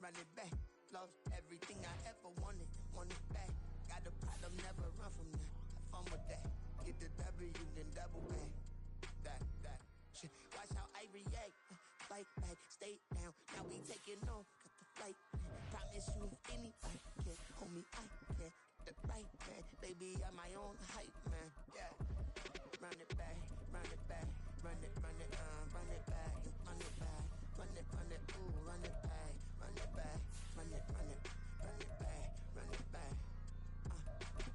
run it back. Lost everything I ever wanted it back. Got a problem, never run from that. Have fun with that. Get the W, then double back. That shit. Watch how I react. Fight back, stay down. Now we taking on. Got the flight. Promise you if anybody can hold me, I can. The right man, baby, I'm my own hype man. Yeah. Run it back, run it back, run it back, run it back, run it back, ooh, run it back, run it back, run it back, run it back.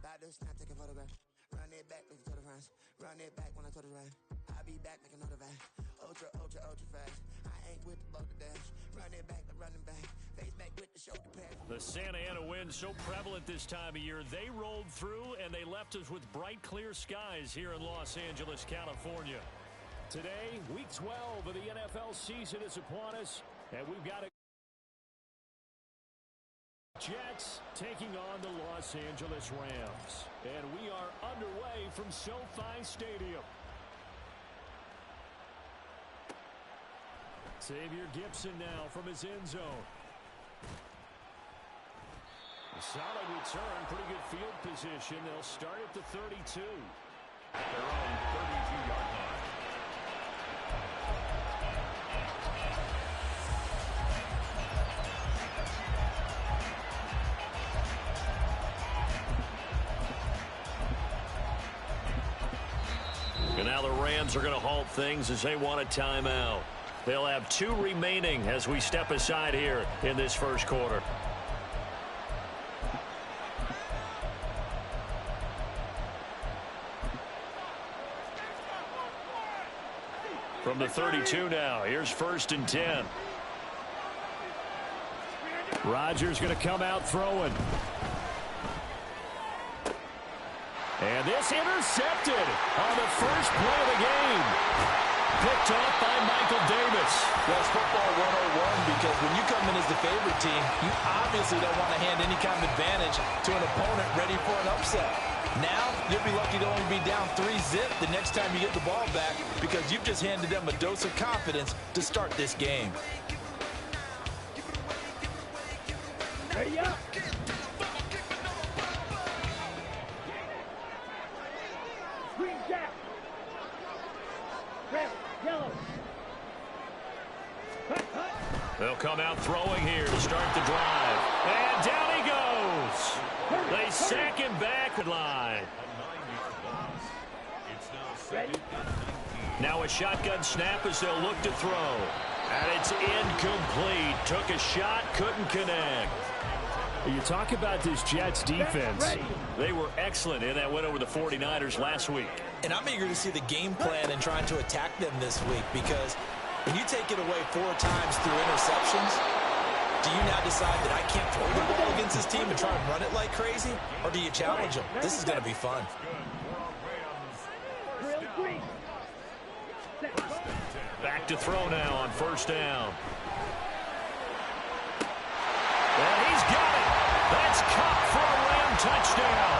Battles, not taking photograph. Run it back, make it to the runs. Run it back when I told it run. I'll be back, make another back. Ultra fast. I ain't with the boulder dash. Run it back, the running back. Face back with the shoulder pad. The Santa Ana wind so prevalent this time of year. They rolled through and they left us with bright, clear skies here in Los Angeles, California. Today, week 12 of the NFL season is upon us, and we've got a Jets taking on the Los Angeles Rams. And we are underway from SoFi Stadium. Xavier Gipson now from his end zone. A solid return, pretty good field position. They'll start at the 32. At their own 32-yard line. And now the Rams are going to halt things as they want a timeout. They'll have 2 remaining as we step aside here in this first quarter. From the 32 now, here's 1st and 10. Rodgers going to come out throwing. And this intercepted on the first play of the game. Picked off by Michael Davis. That's football 101 because when you come in as the favorite team, you obviously don't want to hand any kind of advantage to an opponent ready for an upset. Now, you'll be lucky to only be down 3-zip the next time you get the ball back because you've just handed them a dose of confidence to start this game. Ready up. Green jack. Red, yellow. They'll come out throwing here to start the drive. And down he goes. They sack him back at line. Now a shotgun snap as they'll look to throw. And it's incomplete. Took a shot, couldn't connect. You talk about this Jets defense. They were excellent in that win over the 49ers last week. And I'm eager to see the game plan and trying to attack them this week because when you take it away 4 times through interceptions, do you now decide that I can't throw the ball against this team and try and run it like crazy? Or do you challenge them? This is going to be fun. Back to throw now on 1st down. And he's got it. That's caught for a Ram touchdown.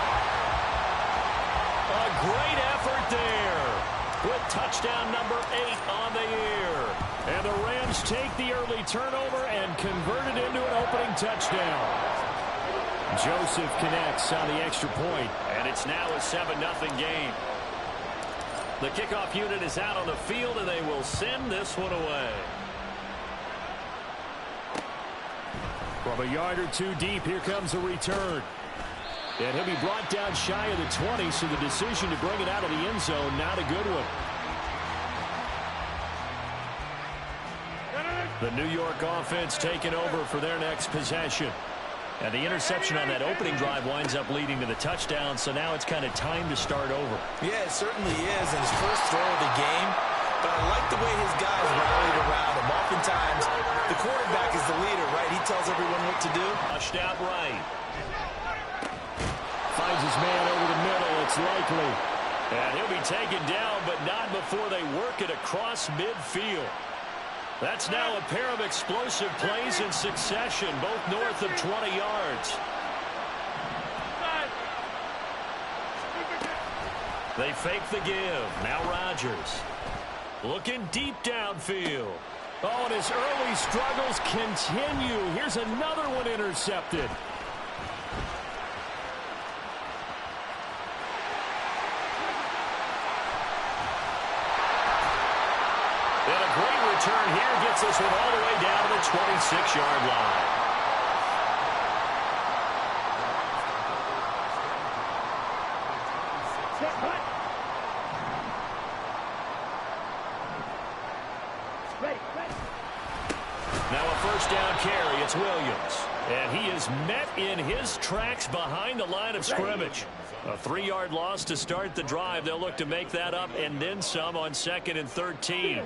A great effort there with touchdown number 8 on the year. And the Rams take the early turnover and convert it into an opening touchdown. Joseph connects on the extra point. And it's now a 7-0 game. The kickoff unit is out on the field, and they will send this one away. From a yard or 2 deep, here comes a return. And he'll be brought down shy of the 20, so the decision to bring it out of the end zone, not a good one. The New York offense taking over for their next possession. And the interception on that opening drive winds up leading to the touchdown, so now it's kind of time to start over. Yeah, it certainly is, and his first throw of the game. But I like the way his guys rallied around him. Oftentimes, the quarterback is the leader, right? He tells everyone what to do. Pushed out right. Finds his man over the middle. It's likely. And he'll be taken down, but not before they work it across midfield. That's now a pair of explosive plays in succession, both north of 20 yards. They fake the give. Now Rodgers looking deep downfield. Oh, and his early struggles continue. Here's another one intercepted. And a great return here gets this one all the way down to the 26-yard line. Now a first down carry. It's Williams. And he is met in his tracks behind the line of scrimmage. A 3-yard loss to start the drive. They'll look to make that up and then some on 2nd and 13.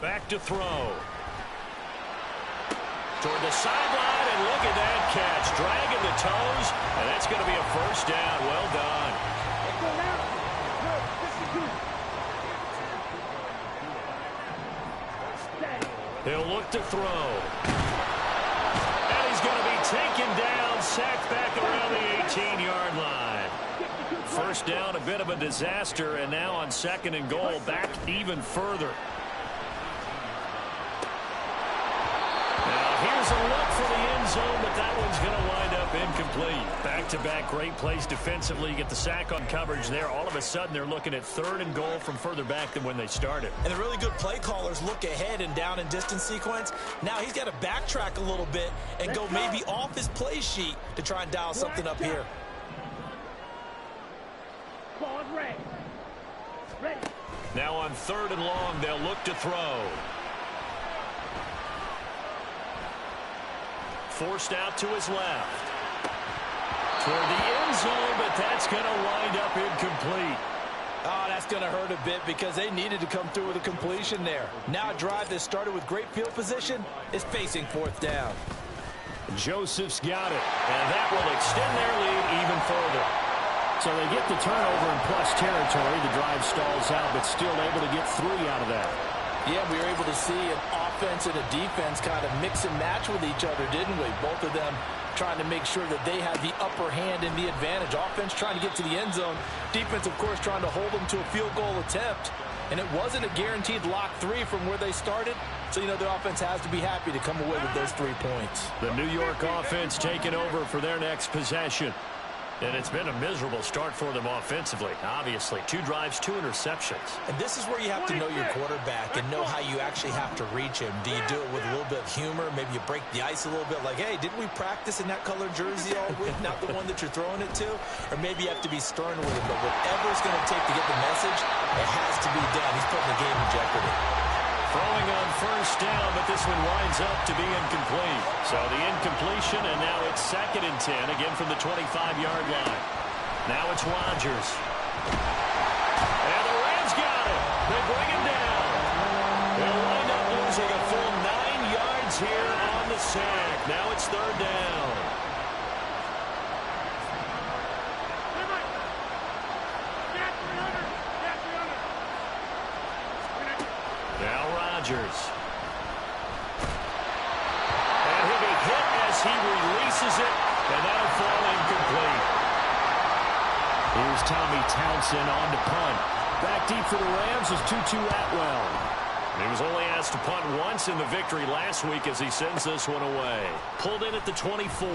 Back to throw. Toward the sideline, and look at that catch. Dragging the toes, and that's going to be a first down. Well done. He'll look to throw. And he's going to be taken down, sacked back around the 18-yard line. First down, a bit of a disaster, and now on 2nd and goal, back even further. Here's a look for the end zone, but that one's going to wind up incomplete. Back-to-back great plays defensively. You get the sack on coverage there. All of a sudden, they're looking at 3rd and goal from further back than when they started. And the really good play callers look ahead and down and distance sequence. Now he's got to backtrack a little bit and go maybe off his play sheet to try and dial something up here. Now on 3rd and long, they'll look to throw. Forced out to his left. Toward the end zone, but that's going to wind up incomplete. Oh, that's going to hurt a bit because they needed to come through with a completion there. Now a drive that started with great field position is facing 4th down. Joseph's got it, and that will extend their lead even further. So they get the turnover in plus territory. The drive stalls out, but still able to get 3 out of that. Yeah, we were able to see an offense and a defense kind of mix and match with each other, didn't we? Both of them trying to make sure that they had the upper hand and the advantage. Offense trying to get to the end zone. Defense, of course, trying to hold them to a field goal attempt. And it wasn't a guaranteed lock 3 from where they started. So, you know, the offense has to be happy to come away with those 3 points. The New York offense taking over for their next possession. And it's been a miserable start for them offensively. Obviously, 2 drives, 2 interceptions. And this is where you have to know your quarterback and know how you actually have to reach him. Do you do it with a little bit of humor? Maybe you break the ice a little bit like, hey, didn't we practice in that colored jersey all week? Not the one that you're throwing it to? Or maybe you have to be stern with him. But whatever it's going to take to get the message, it has to be done. He's putting the game in jeopardy. Throwing on first down, but this one winds up to be incomplete. So the incompletion, and now it's 2nd and 10, again from the 25-yard line. Now it's Rodgers. And the Rams got it. They bring him down. They'll wind up losing a full 9 yards here on the sack. Now it's 3rd down. Rodgers. And he'll be hit as he releases it, and that'll fall incomplete. Here's Tommy Townsend on to punt. Back deep for the Rams is Tutu Atwell. He was only asked to punt once in the victory last week as he sends this one away. Pulled in at the 24.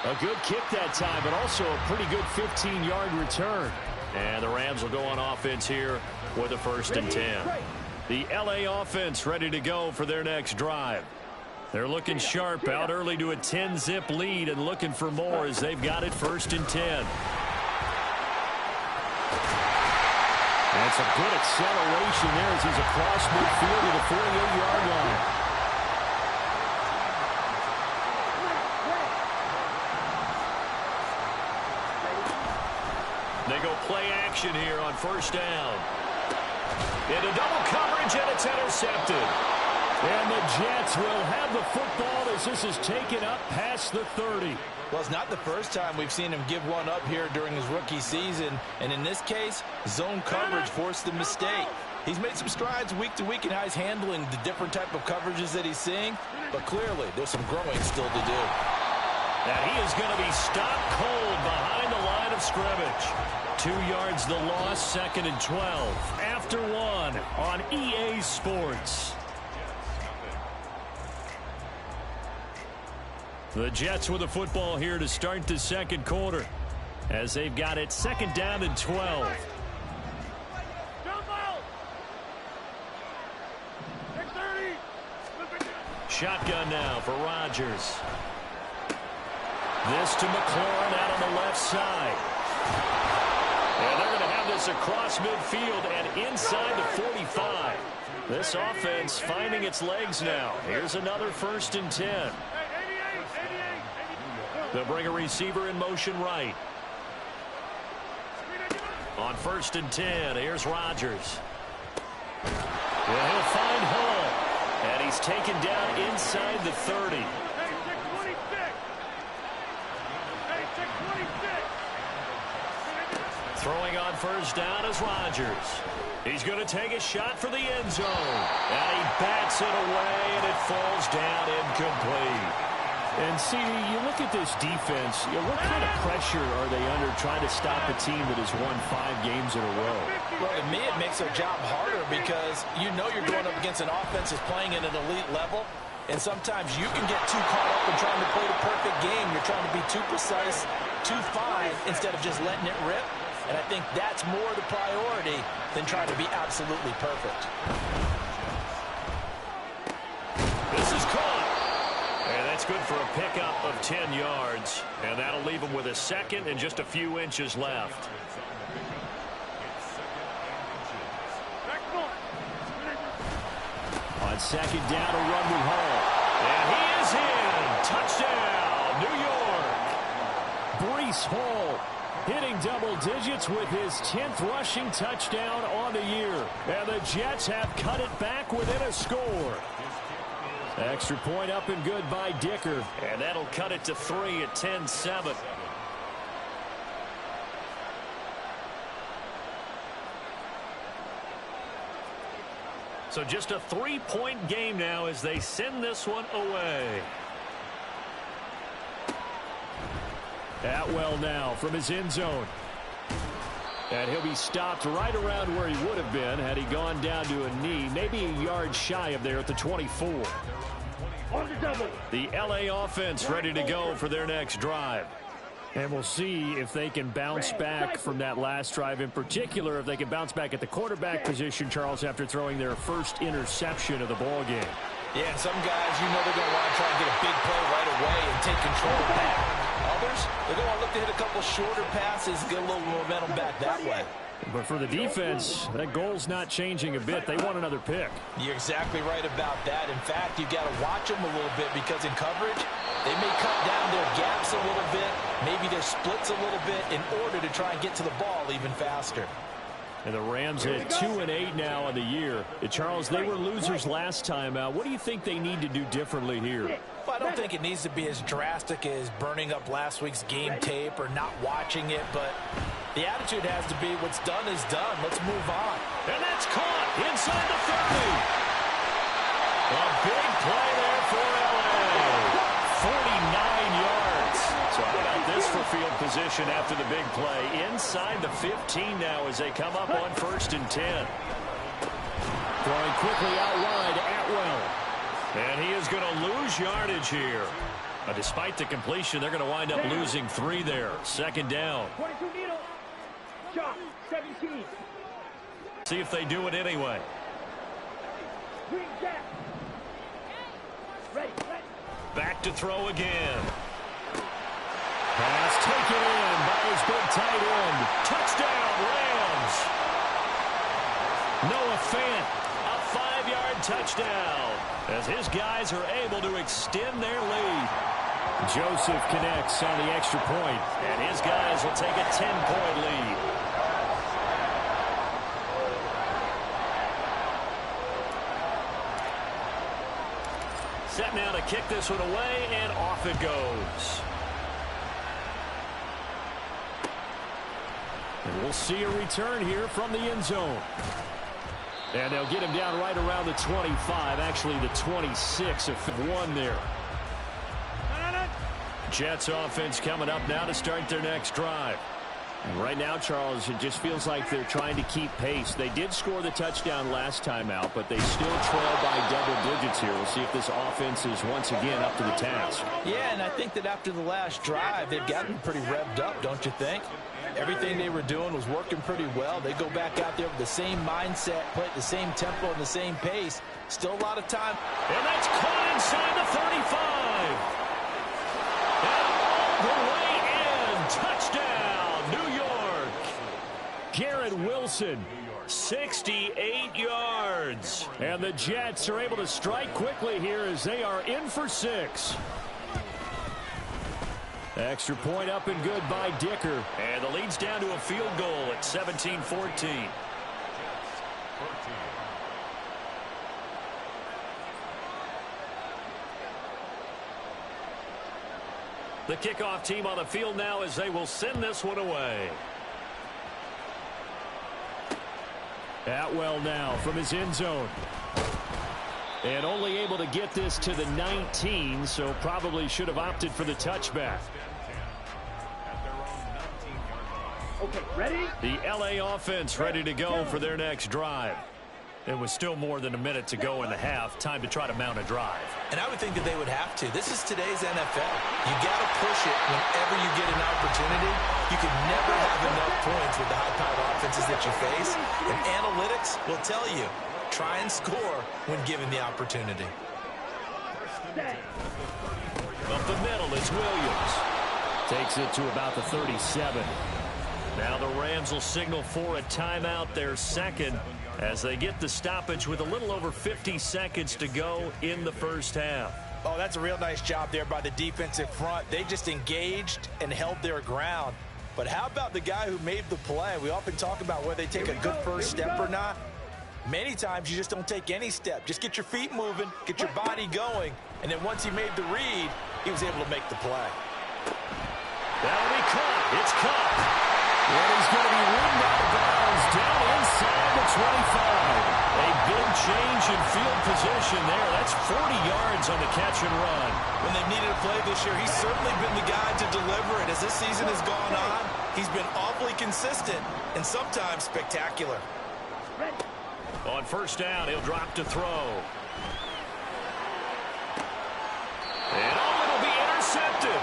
A good kick that time, but also a pretty good 15-yard return. And the Rams will go on offense here with a 1st and 10. The LA offense ready to go for their next drive. They're looking sharp, out early to a 10-zip lead and looking for more as they've got it 1st and 10. That's a good acceleration there as he's across midfield to the 48-yard line. They go play action here on 1st down. Into double coverage, and it's intercepted. And the Jets will have the football as this is taken up past the 30. Well, it's not the first time we've seen him give one up here during his rookie season. And in this case, zone coverage forced the mistake. He's made some strides week to week in how he's handling the different type of coverages that he's seeing. But clearly, there's some growing still to do. And he is going to be stopped cold behind the line of scrimmage. 2 yards the loss, 2nd and 12. After 1 on EA Sports. The Jets with the football here to start the second quarter, as they've got it 2nd down and 12. Shotgun now for Rodgers. This to McLaurin out on the left side. And they're going to have this across midfield and inside the 45. This offense finding its legs now. Here's another 1st and 10. They'll bring a receiver in motion right. On 1st and 10, here's Rodgers. Well, he'll find Hall. And he's taken down inside the 30. Throwing on 1st down is Rodgers. He's going to take a shot for the end zone. And he bats it away, and it falls down incomplete. And see, you look at this defense, what kind of pressure are they under trying to stop a team that has won 5 games in a row? Well, to me, it makes their job harder because you know you're going up against an offense that's playing at an elite level, and sometimes you can get too caught up in trying to play the perfect game. You're trying to be too precise, too fine, instead of just letting it rip. And I think that's more the priority than trying to be absolutely perfect. This is caught. And that's good for a pickup of 10 yards. And that'll leave him with a 2nd and just a few inches left. On 2nd down, a run with Hall. And he is in. Touchdown, New York. Breece Hall hitting double digits with his 10th rushing touchdown on the year. And the Jets have cut it back within a score. Extra point up and good by Dicker. And that'll cut it to 3 at 10-7. So just a 3-point game now as they send this one away. Atwell now from his end zone. And he'll be stopped right around where he would have been had he gone down to a knee, maybe a yard shy of there at the 24. The LA offense ready to go for their next drive. And we'll see if they can bounce back from that last drive, in particular if they can bounce back at the quarterback position, Charles, after throwing their first interception of the ball game. Yeah, and some guys, you know they're going to want to try and get a big play right away and take control of that. Others, they're going to look to hit a couple shorter passes, get a little momentum back that way. But for the defense, that goal's not changing a bit. They want another pick. You're exactly right about that. In fact, you've got to watch them a little bit because in coverage, they may cut down their gaps a little bit, maybe their splits a little bit in order to try and get to the ball even faster. And the Rams at 2-8 now on the year. Charles, they were losers last time out. What do you think they need to do differently here? Well, I don't think it needs to be as drastic as burning up last week's game tape or not watching it, but the attitude has to be what's done is done. Let's move on. And that's caught inside the 30. A big play there for LA. 49 yards. So how about this for field position after the big play? Inside the 15 now as they come up on 1st and 10. Throwing quickly out wide, Atwell. And he is going to lose yardage here. Despite the completion, they're going to wind up losing 3 there. 2nd down. 22 needle. Shot, 17. See if they do it anyway. Green jack. Ready. Back to throw again. Pass taken in by his big tight end. Touchdown, Rams. Noah Fant, a 5-yard touchdown as his guys are able to extend their lead. Joseph connects on the extra point, and his guys will take a 10-point lead. Set now to kick this one away, and off it goes. And we'll see a return here from the end zone. And they'll get him down right around the 25, actually the 26 of 1 there. Jets offense coming up now to start their next drive. And right now, Charles, it just feels like they're trying to keep pace. They did score the touchdown last time out, but they still trail by double digits here. We'll see if this offense is once again up to the task. Yeah, and I think that after the last drive, they've gotten pretty revved up, don't you think? Everything they were doing was working pretty well. They go back out there with the same mindset, play at the same tempo and the same pace. Still a lot of time. And that's caught inside the 35. And all the way in. Touchdown, New York. Garrett Wilson, 68 yards. And the Jets are able to strike quickly here as they are in for 6. Extra point up and good by Dicker. And the lead's down to a field goal at 17-14. The kickoff team on the field now as they will send this one away. Atwell now from his end zone. And only able to get this to the 19, so probably should have opted for the touchback. Okay, ready? The LA offense ready to go for their next drive. It was still more than a minute to go in the half. Time to try to mount a drive. And I would think that they would have to. This is today's NFL. You got to push it whenever you get an opportunity. You can never have enough points with the high-powered offenses that you face. And analytics will tell you, try and score when given the opportunity. Up the middle is Williams. Takes it to about the 37. Now the Rams will signal for a timeout, their second, as they get the stoppage with a little over 50 seconds to go in the first half. Oh, that's a real nice job there by the defensive front. They just engaged and held their ground. But how about the guy who made the play? We often talk about whether they take a good first step or not. Many times you just don't take any step. Just get your feet moving, get your body going, and then once he made the read, he was able to make the play. That'll be caught. It's caught. And he's going to be ridden out of bounds down inside the 25. A big change in field position there. That's 40 yards on the catch and run. When they've needed a play this year, he's certainly been the guy to deliver it. As this season has gone on, he's been awfully consistent and sometimes spectacular. On first down, he'll drop to throw. And it'll be intercepted.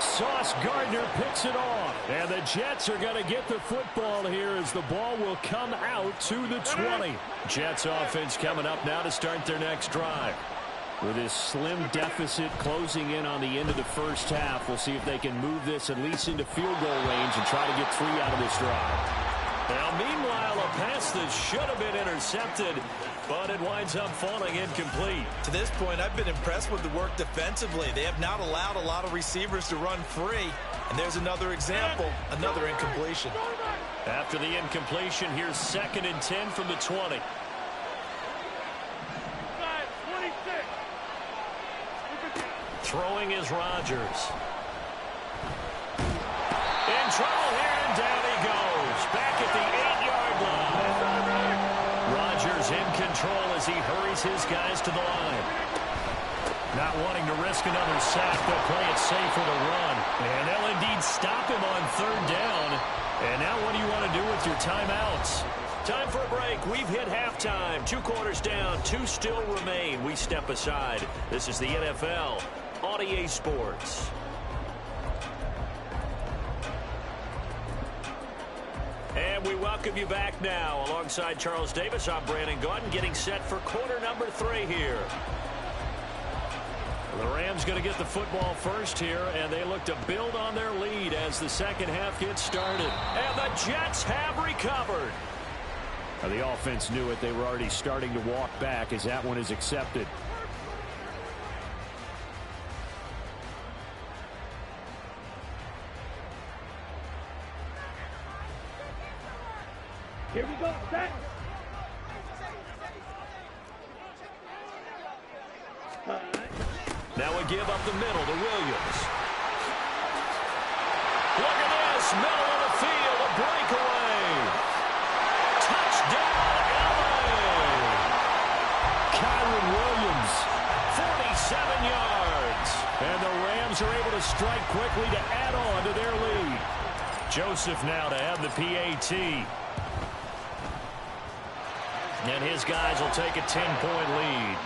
Sauce Gardner picks it off. And the Jets are going to get the football here as the ball will come out to the 20. Jets offense coming up now to start their next drive. With this slim deficit closing in on the end of the first half, we'll see if they can move this at least into field goal range and try to get 3 out of this drive. Now, meanwhile, a pass that should have been intercepted, but it winds up falling incomplete. To this point, I've been impressed with the work defensively. They have not allowed a lot of receivers to run free. And there's another example, another incompletion. After the incompletion, here's 2nd and 10 from the 20. Throwing is Rodgers. In trouble here, and down he goes. Back at the 8-yard line. Rodgers in control as he hurries his guys to the line. Not wanting to risk another sack, they'll play it safe with a run. And they'll indeed stop him on 3rd down. And now what do you want to do with your timeouts? Time for a break. We've hit halftime. 2 quarters down, 2 still remain. We step aside. This is the NFL on EA Sports. And we welcome you back now. Alongside Charles Davis, I'm Brandon Gaudin, getting set for quarter number 3 here. The Rams going to get the football first here, and they look to build on their lead as the second half gets started. And the Jets have recovered. Now, the offense knew it. They were already starting to walk back as that one is accepted. Here we go, set. Now a give up the middle to Williams. Look at this, middle of the field, a breakaway. Touchdown, LA. Kyron Williams, 47 yards. And the Rams are able to strike quickly to add on to their lead. Joseph now to have the PAT. And his guys will take a 10-point lead.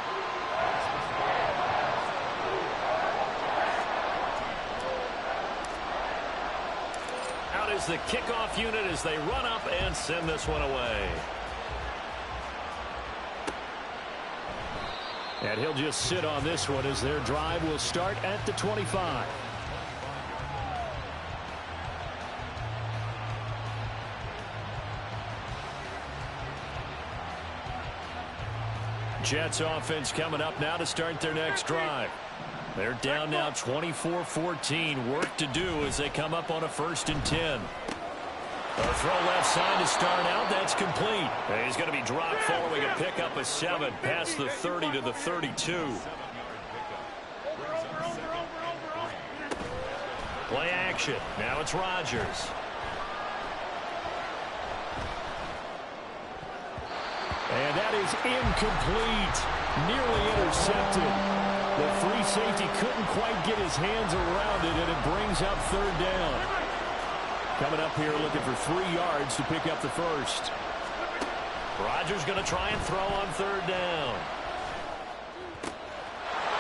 Out is the kickoff unit as they run up and send this one away. And he'll just sit on this one as their drive will start at the 25. Jets offense coming up now to start their next drive. They're down now 24-14. Work to do as they come up on a 1st and 10. A throw left side to start out. That's complete. And he's going to be dropped following a pickup of 7 past the 30 to the 32. Play action. Now it's Rodgers. And that is incomplete. Nearly intercepted. The free safety couldn't quite get his hands around it, and it brings up 3rd down. Coming up here looking for 3 yards to pick up the first. Rodgers going to try and throw on 3rd down.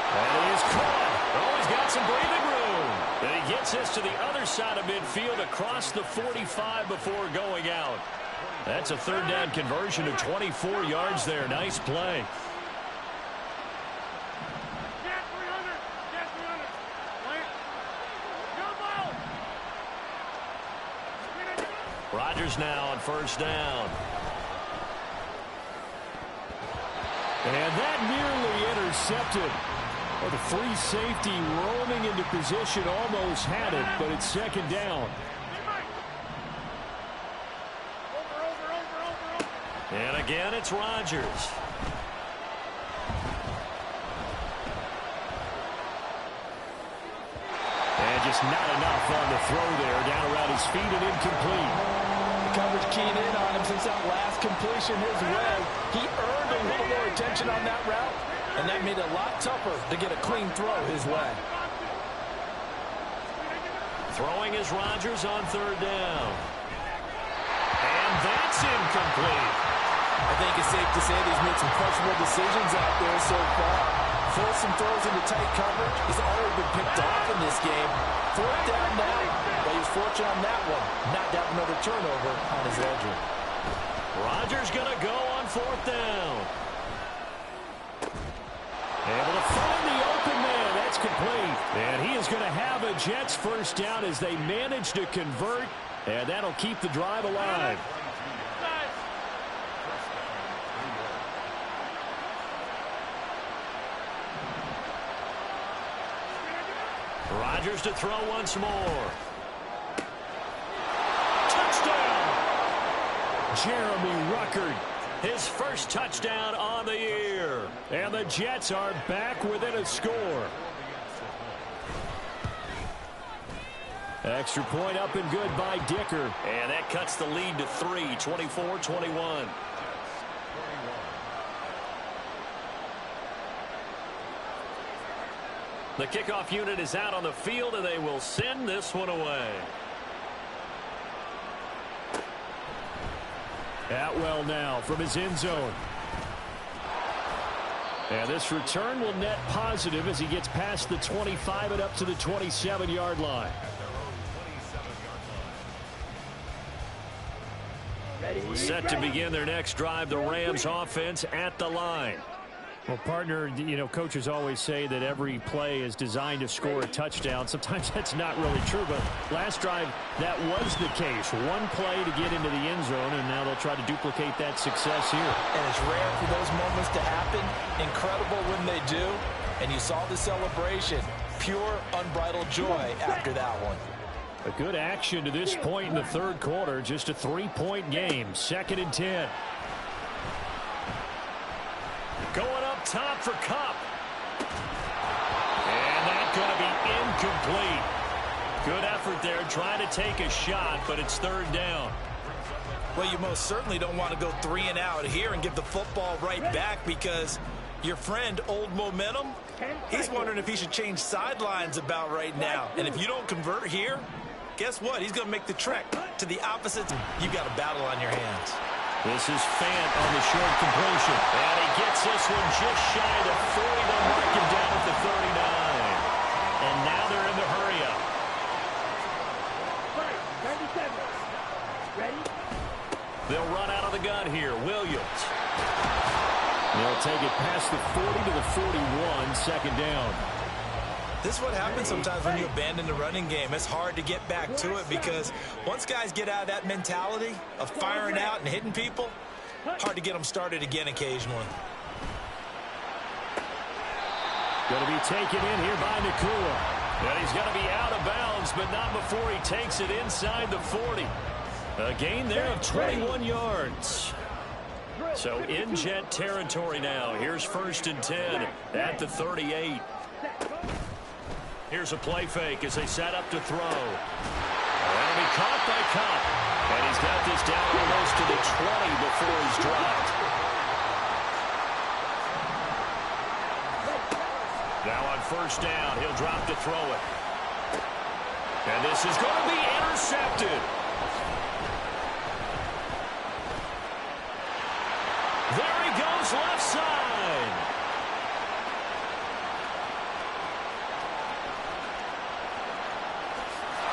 And he is caught. Oh, he's got some breathing room. And he gets this to the other side of midfield across the 45 before going out. That's a 3rd down conversion of 24 yards there. Nice play. Rodgers now on 1st down. And that nearly intercepted. Well, the free safety roaming into position almost had it, but it's 2nd down. And again, it's Rodgers. And just not enough on the throw there. Down around his feet and incomplete. The coverage keyed in on him since that last completion his way. He earned a little more attention on that route, and that made it a lot tougher to get a clean throw his way. Throwing is Rodgers on 3rd down. And that's incomplete. I think it's safe to say that he's made some questionable decisions out there so far. Forced some throws into tight coverage. He's already been picked off in this game. 4th down now, but he's fortunate on that one. Not to have another turnover on his ledger. Rodgers going to go on 4th down. Able to find the open man. That's complete. And he is going to have a Jets 1st down as they manage to convert. And that'll keep the drive alive. Rodgers to throw once more. Touchdown! Jeremy Ruckert, his 1st touchdown on the year. And the Jets are back within a score. Extra point up and good by Dicker. And that cuts the lead to 3, 24-21. The kickoff unit is out on the field, and they will send this one away. Atwell now from his end zone. And this return will net positive as he gets past the 25 and up to the 27-yard line. Set to begin their next drive, the Rams offense at the line. Well, partner, you know, coaches always say that every play is designed to score a touchdown. Sometimes that's not really true, but last drive, that was the case. One play to get into the end zone, and now they'll try to duplicate that success here. And it's rare for those moments to happen. Incredible when they do. And you saw the celebration. Pure, unbridled joy after that one. A good action to this point in the 3rd quarter. Just a 3-point game. 2nd and 10. Going up top for Kupp. And that's going to be incomplete. Good effort there trying to take a shot, but it's 3rd down. Well, you most certainly don't want to go 3 and out here and give the football right back because your friend, Old Momentum, he's wondering if he should change sidelines about right now. And if you don't convert here, guess what? He's going to make the trek to the opposite. You've got a battle on your hands. This is Fant on the short completion. And he gets this one just shy of the 40. They'll mark him down at the 39. And now they're in the hurry-up. 37. Ready? They'll run out of the gun here. Williams. They'll take it past the 40 to the 41, second down. This is what happens sometimes when you abandon the running game. It's hard to get back to it because once guys get out of that mentality of firing out and hitting people, hard to get them started again occasionally. Going to be taken in here by Nakua. And he's going to be out of bounds, but not before he takes it inside the 40. A gain there of 21 yards. So in Jet territory now. Here's 1st and 10 at the 38. Here's a play fake as they set up to throw. That'll be caught by Cup. And he's got this down almost to the 20 before he's dropped. Now on 1st down, he'll drop to throw it. And this is going to be intercepted. There he goes, left side.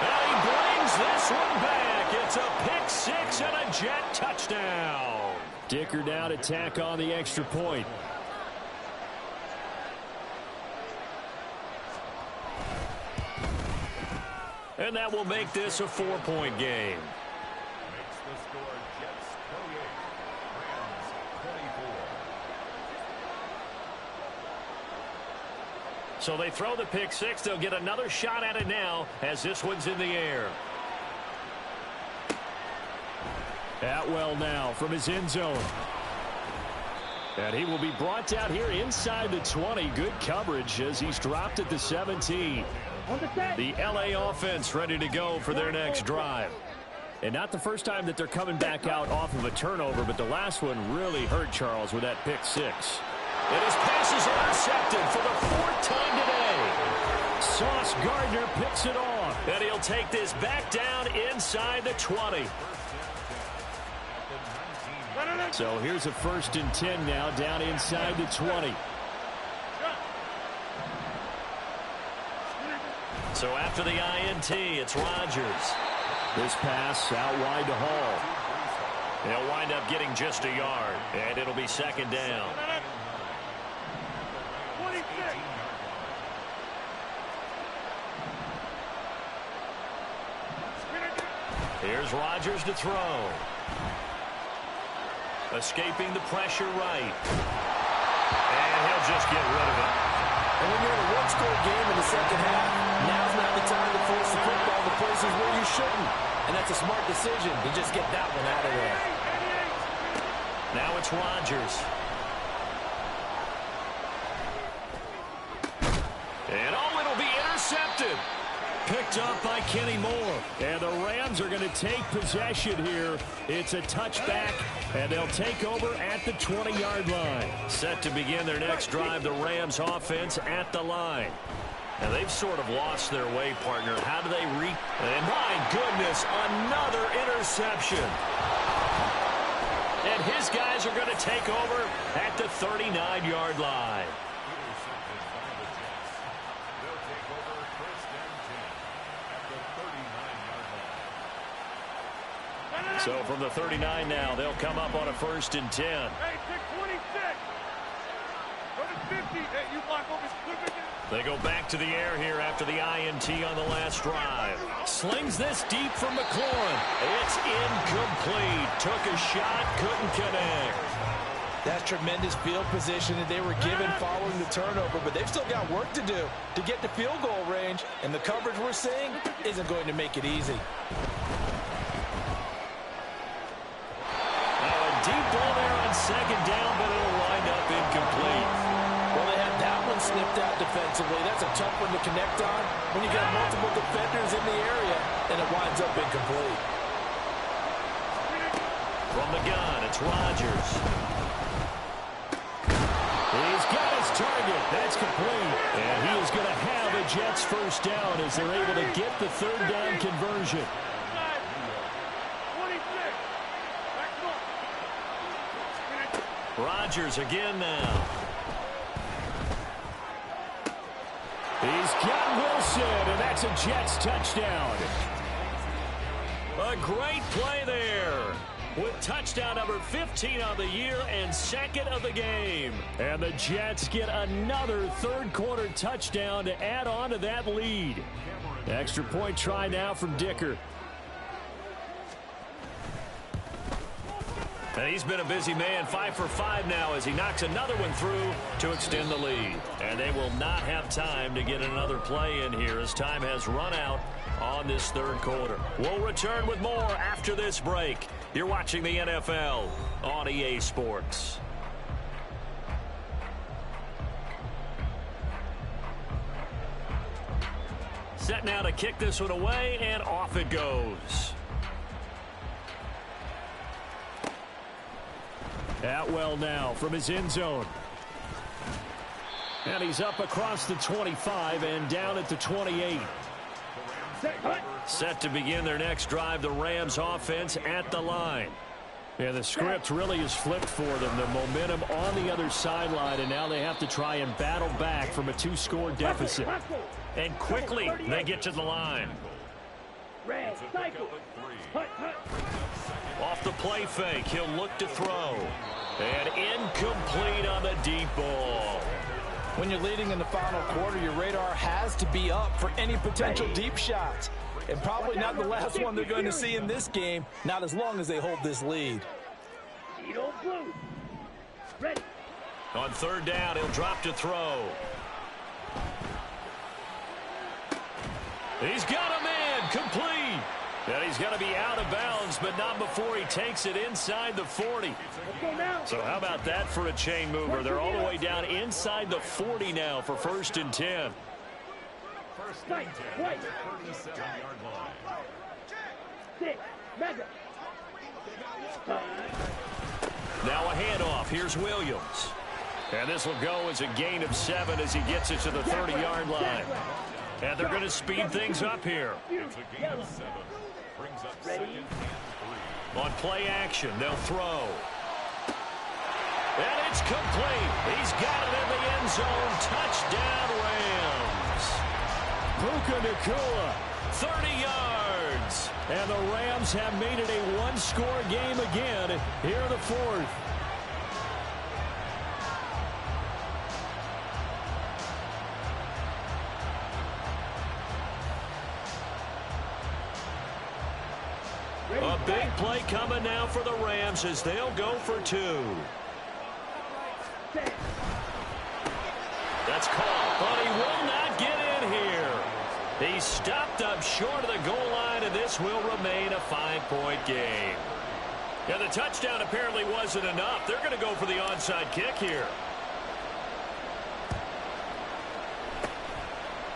And he brings this one back. It's a pick 6 and a Jet touchdown. Dicker down to tack on the extra point. And that will make this a 4-point game. Makes the score Jets 28, Rams 24. So they throw the pick 6. They'll get another shot at it now as this one's in the air. Atwell now from his end zone. And he will be brought down here inside the 20. Good coverage as he's dropped at the 17. The LA offense ready to go for their next drive. And not the first time that they're coming back out off of a turnover, but the last one really hurt Charles with that pick 6. And his pass is intercepted for the 4th time today. Sauce Gardner picks it off. And he'll take this back down inside the 20. So here's a 1st and 10 now down inside the 20. So after the INT, it's Rodgers. This pass out wide to Hall. They'll wind up getting just a yard, and it'll be 2nd down. Here's Rodgers to throw. Escaping the pressure right. And he'll just get rid of it. And when you're in a one-score game in the second half, now's not the time to force the football to places where you shouldn't. And that's a smart decision to just get that one out of there. Now it's Rodgers. And it'll be intercepted. Picked up by Kenny Moore. And the Rams are going to take possession here. It's a touchback, and they'll take over at the 20-yard line. Set to begin their next drive, the Rams offense at the line. And they've sort of lost their way, partner. How do they And my goodness, another interception. And his guys are going to take over at the 39-yard line. So from the 39 now, they'll come up on a 1st and 10. Hey, 626. Go to 50. Hey, you block over. They go back to the air here after the INT on the last drive. Slings this deep from McLaurin. It's incomplete. Took a shot, couldn't connect. That's tremendous field position that they were given following the turnover, but they've still got work to do to get to field goal range, and the coverage we're seeing isn't going to make it easy. Deep ball there on 2nd down, but it'll wind up incomplete. Well, they had that one snipped out defensively. That's a tough one to connect on when you got multiple defenders in the area, and it winds up incomplete. From the gun, it's Rodgers. He's got his target. That's complete. And he is going to have a Jets first down as they're able to get the third down conversion. 26. Rodgers again now. He's got Wilson, and that's a Jets touchdown. A great play there, with touchdown number 15 on the year and second of the game. And the Jets get another third-quarter touchdown to add on to that lead. Extra point try now from Dicker. And he's been a busy man, 5 for 5 now as he knocks another one through to extend the lead. And they will not have time to get another play in here as time has run out on this third quarter. We'll return with more after this break. You're watching the NFL on EA Sports. Set now to kick this one away, and off it goes. Atwell now from his end zone. And he's up across the 25 and down at the 28. Set to begin their next drive, the Rams offense at the line. And the script really is flipped for them. The momentum on the other sideline, and now they have to try and battle back from a 2-score deficit. And quickly they get to the line. Off the play fake, he'll look to throw. And incomplete on the deep ball. When you're leading in the final quarter, your radar has to be up for any potential deep shots. And probably not the last one they're going to see in this game, not as long as they hold this lead. On third down, he'll drop to throw. He's got a man, complete. And he's going to be out of bounds, but not before he takes it inside the 40. So how about that for a chain mover? They're all the way down inside the 40 now for 1st and 10. First and 10, 37-yard line. Now a handoff. Here's Williams. And this will go as a gain of 7 as he gets it to the 30-yard line. And they're going to speed things up here. It's a gain of 7. Brings up 2nd and 3. On play action, they'll throw. And it's complete. He's got it in the end zone. Touchdown, Rams. Puka Nacua, 30 yards. And the Rams have made it a one-score game again here in the fourth. A big play coming now for the Rams as they'll go for 2. That's caught, but he will not get in here. He stopped up short of the goal line, and this will remain a 5-point game. And the touchdown apparently wasn't enough. They're going to go for the onside kick here.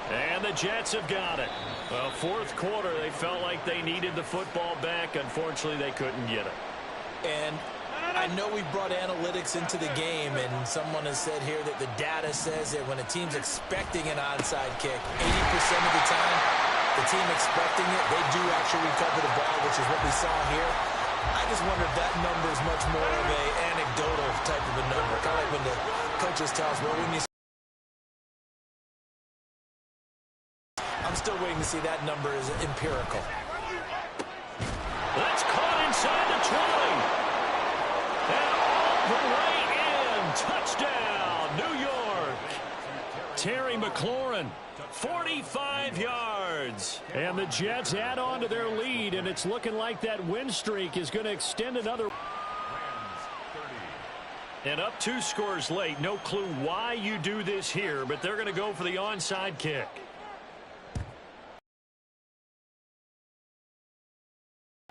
And the Jets have got it. Well, fourth quarter, they felt like they needed the football back. Unfortunately, they couldn't get it. And I know we brought analytics into the game, and someone has said here that the data says that when a team's expecting an onside kick, 80% of the time, the team expecting it, they do actually recover the ball, which is what we saw here. I just wonder if that number is much more of an anecdotal type of a number. Kind of like when the coaches tell us, well, when you I'm still waiting to see that number is empirical. That's caught inside the 20. And all the way in. Touchdown, New York. Terry McLaurin, 45 yards. And the Jets add on to their lead, and it's looking like that win streak is going to extend another. And up 2 scores late. No clue why you do this here, but they're going to go for the onside kick.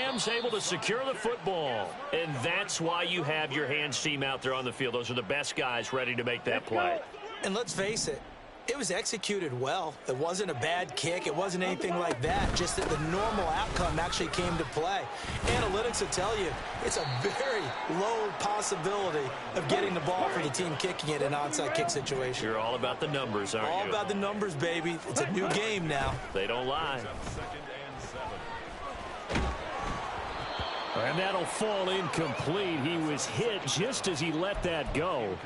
Rams able to secure the football, and that's why you have your hands team out there on the field. Those are the best guys ready to make that play. And let's face it, It was executed well. It wasn't a bad kick. It wasn't anything like that. Just that the normal outcome actually came to play. Analytics will tell you it's a very low possibility of getting the ball for the team kicking it in an onside kick situation. You're all about the numbers, aren't you? All about the numbers, baby. It's a new game now. They don't lie. And that'll fall incomplete. He was hit just as he let that go.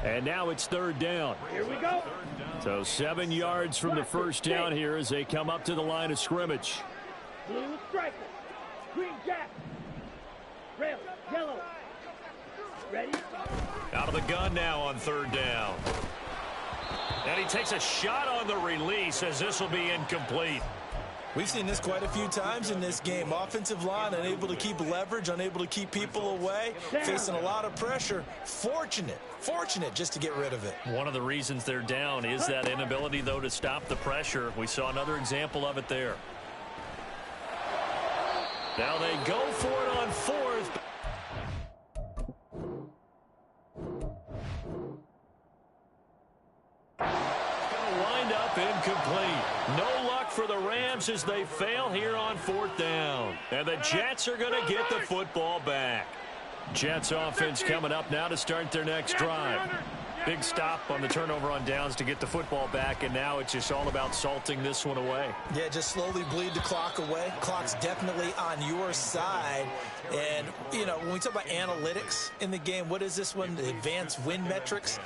And now it's third down. Here we go. So 7 yards from the first down here as they come up to the line of scrimmage. Blue striker. Green jacket. Red, yellow. Ready? Out of the gun now on third down. And he takes a shot on the release as this will be incomplete. We've seen this quite a few times in this game. Offensive line unable to keep leverage, unable to keep people away, facing a lot of pressure. Fortunate just to get rid of it. One of the reasons they're down is that inability, though, to stop the pressure. We saw another example of it there. Now they go for it on fourth. Going to wind up incomplete. No luck for the Rams as they fail here on fourth down. And the Jets are going to get the football back. Jets offense coming up now to start their next drive. Big stop on the turnover on downs to get the football back, and now it's just all about salting this one away. Yeah, just slowly bleed the clock away. Clock's definitely on your side. And, you know, when we talk about analytics in the game, what is this one? The advanced win metrics?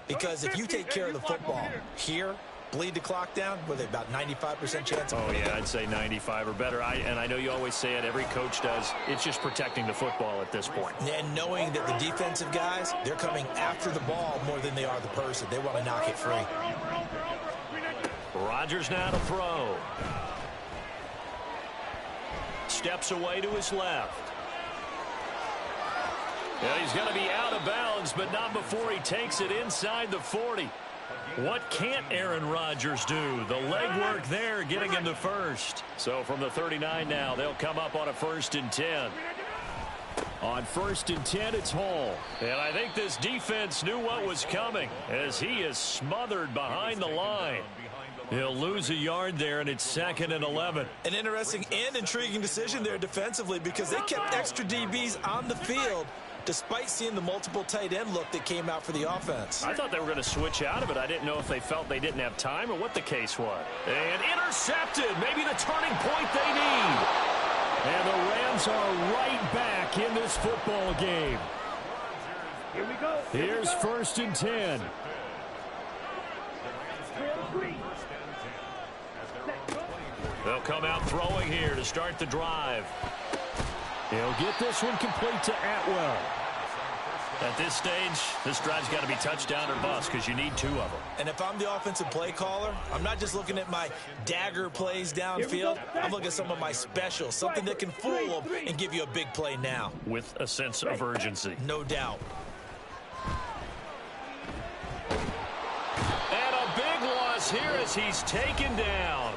Because if you take care of the football here, bleed the clock down, with about 95% chance of winning. Yeah, I'd say 95 or better. And I know you always say it, every coach does. It's just protecting the football at this point. And knowing that the defensive guys, they're coming after the ball more than they are the person. They want to knock it free. Rodgers now to throw. Steps away to his left. Yeah, he's going to be out of bounds, but not before he takes it inside the 40. What can't Aaron Rodgers do? The legwork there getting him to first. So from the 39 now, they'll come up on a 1st and 10. On 1st and 10, it's Hall. And I think this defense knew what was coming as he is smothered behind the line. He'll lose a yard there, and it's 2nd and 11. An interesting and intriguing decision there defensively because they kept extra DBs on the field despite seeing the multiple tight end look that came out for the offense. I thought they were going to switch out of it. I didn't know if they felt they didn't have time or what the case was. And intercepted. Maybe the turning point they need. And the Rams are right back in this football game. Here we go. Here's 1st and 10. They'll come out throwing here to start the drive. He'll get this one complete to Atwell. At this stage, this drive's got to be touchdown or bust because you need 2 of them. And if I'm the offensive play caller, I'm not just looking at my dagger plays downfield. I'm looking at some of my specials, something that can fool them and give you a big play now. With a sense of urgency. No doubt. And a big loss here as he's taken down.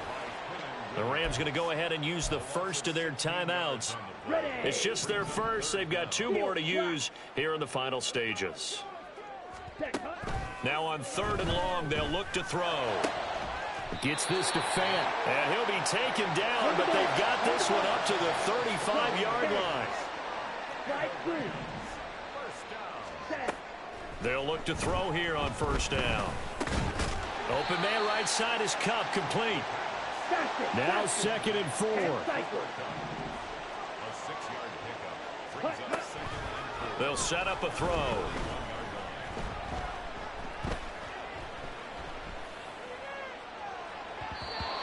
The Rams going to go ahead and use the first of their timeouts. It's just their first. They've got 2 more to use here in the final stages. Now on 3rd and long, they'll look to throw. Gets this to Fant. And he'll be taken down, but they've got this one up to the 35-yard line. They'll look to throw here on 1st down. Open man right side is Cup, complete. Now 2nd and 4. They'll set up a throw.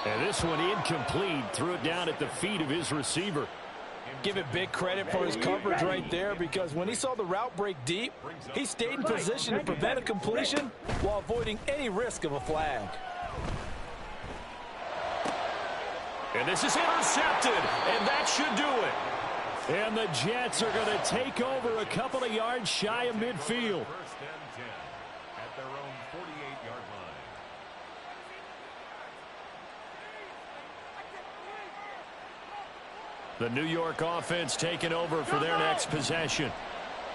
And this one incomplete. Threw it down at the feet of his receiver. Give it big credit for his coverage right there because when he saw the route break deep, he stayed in position to prevent a completion while avoiding any risk of a flag. And this is intercepted, and that should do it. And the Jets are going to take over a couple of yards shy of midfield. 1st and 10 at their own 48-yard line. The New York offense taking over for their next possession.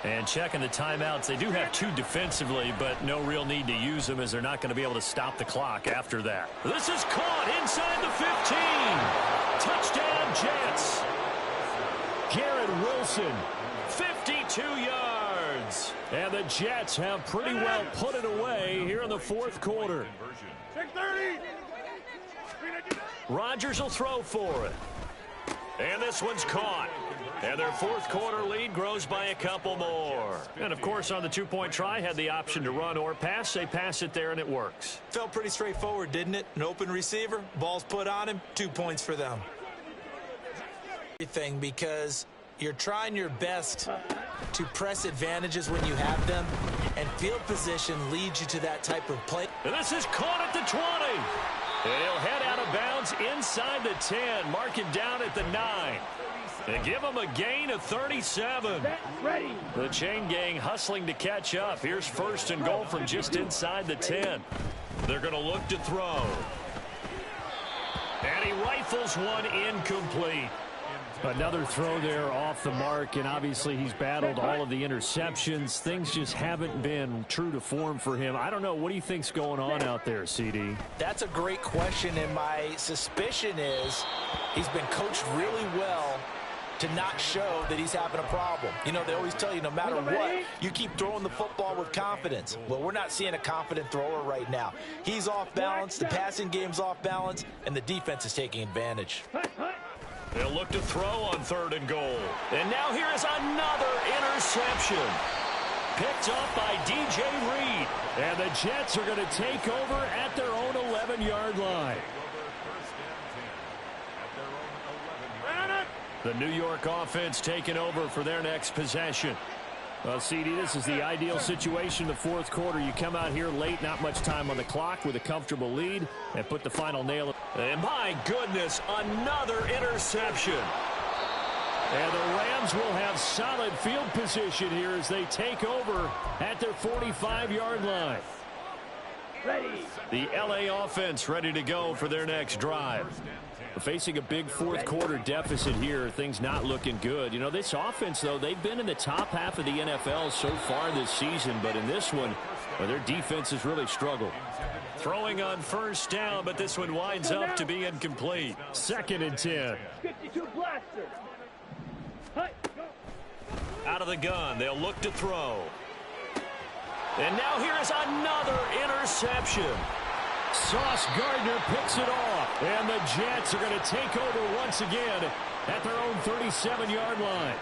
And checking the timeouts, they do have 2 defensively, but no real need to use them as they're not going to be able to stop the clock after that. This is caught inside the 15. Touchdown, Jets. Garrett Wilson, 52 yards. And the Jets have pretty well put it away here in the fourth quarter. 6:30. Rodgers will throw for it. And this one's caught. And their fourth quarter lead grows by a couple more. And, of course, on the 2-point try, had the option to run or pass. They pass it there, and it works. Felt pretty straightforward, didn't it? An open receiver, ball's put on him, 2 points for them. Everything, because you're trying your best to press advantages when you have them, and field position leads you to that type of play. And this is caught at the 20. And he'll head out of bounds inside the 10. Mark him down at the 9. And give him a gain of 37. Ready. The chain gang hustling to catch up. Here's first and goal from just inside the 10. They're going to look to throw. And he rifles one incomplete. Another throw there off the mark, and obviously he's battled all of the interceptions. Things just haven't been true to form for him. I don't know. What do you think's going on out there, CD? That's a great question, and my suspicion is he's been coached really well to not show that he's having a problem. You know, they always tell you no matter what, you keep throwing the football with confidence. Well, we're not seeing a confident thrower right now. He's off balance, the passing game's off balance, and the defense is taking advantage. They'll look to throw on 3rd and goal. And now here is another interception. Picked up by DJ Reed. And the Jets are going to take over at their own 11-yard line. The New York offense taking over for their next possession. Well, CD, this is the ideal situation in the fourth quarter. You come out here late, not much time on the clock with a comfortable lead, and put the final nail. And my goodness, another interception. And the Rams will have solid field position here as they take over at their 45-yard line. Ready. The LA offense ready to go for their next drive. Facing a big fourth quarter deficit here, things not looking good. You know, this offense, though, they've been in the top half of the NFL so far this season, but in this one, well, their defense has really struggled. Throwing on first down, but this one winds up to be incomplete. 2nd and 10. 52 blaster. Out of the gun, they'll look to throw. And now here is another interception. Sauce Gardner picks it off, and the Jets are going to take over once again at their own 37-yard line.